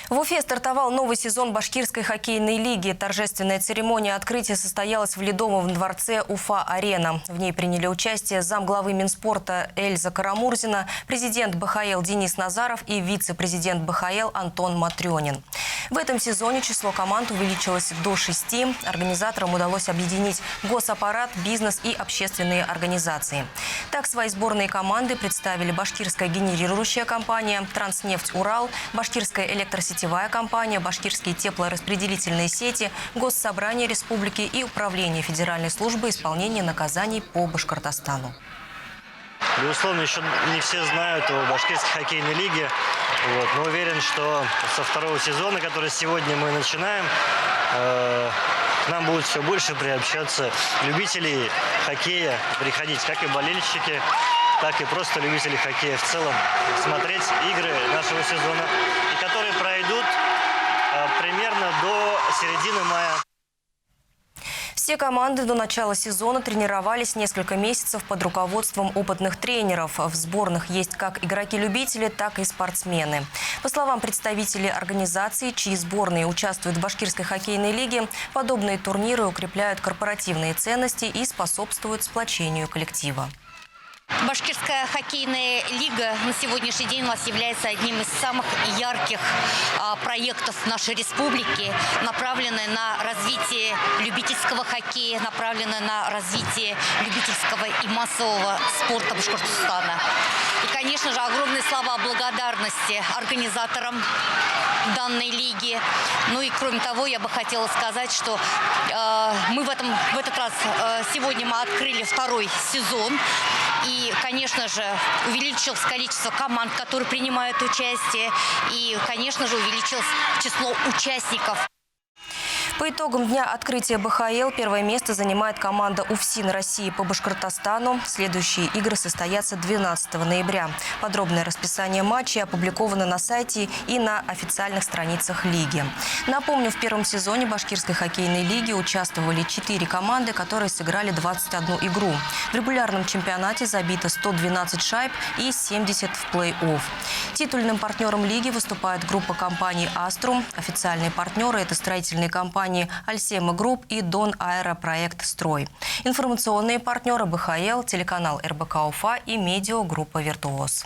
В Уфе стартовал новый сезон Башкирской хоккейной лиги. Торжественная церемония открытия состоялась в Ледовом дворце Уфа-Арена. В ней приняли участие замглавы Минспорта Эльза Карамурзина, президент БХЛ Денис Назаров и вице-президент БХЛ Антон Матрёнин. В этом сезоне число команд увеличилось до 6. Организаторам удалось объединить госаппарат, бизнес и общественные организации. Так, свои сборные команды представили Башкирская генерирующая компания, Транснефть Урал, Башкирская электросетевая компания, Башкирские теплораспределительные сети, Госсобрание Республики и Управление Федеральной службы исполнения наказаний по Башкортостану. Безусловно, еще не все знают о Башкирской хоккейной лиге. Но уверен, что со второго сезона, который сегодня мы начинаем, к нам будет все больше приобщаться любителей хоккея, приходить как и болельщики, так и просто любители хоккея в целом, смотреть игры нашего сезона, и которые пройдут примерно до середины мая. Все команды до начала сезона тренировались несколько месяцев под руководством опытных тренеров. В сборных есть как игроки-любители, так и спортсмены. По словам представителей организации, чьи сборные участвуют в Башкирской хоккейной лиге, подобные турниры укрепляют корпоративные ценности и способствуют сплочению коллектива. Башкирская хоккейная лига на сегодняшний день у нас является одним из самых ярких проектов нашей республики, направленный на развитие любительского хоккея, направленный на развитие любительского и массового спорта Башкортостана. И, конечно же, огромные слова благодарности организаторам данной лиги. Ну и, кроме того, я бы хотела сказать, что мы в этот раз сегодня мы открыли второй сезон. И, конечно же, увеличилось количество команд, которые принимают участие. И, конечно же, увеличилось число участников. По итогам дня открытия БХЛ первое место занимает команда УФСИН России по Башкортостану. Следующие игры состоятся 12 ноября. Подробное расписание матчей опубликовано на сайте и на официальных страницах лиги. Напомню, в первом сезоне Башкирской хоккейной лиги участвовали 4 команды, которые сыграли 21 игру. В регулярном чемпионате забито 112 шайб и 70 в плей-офф. Титульным партнером лиги выступает группа компаний «Аструм». Официальные партнеры – это строительные компании «Альсема Групп» и «Дон Аэропроект Строй». Информационные партнеры БХЛ, телеканал РБК Уфа и медиагруппа «Виртуоз».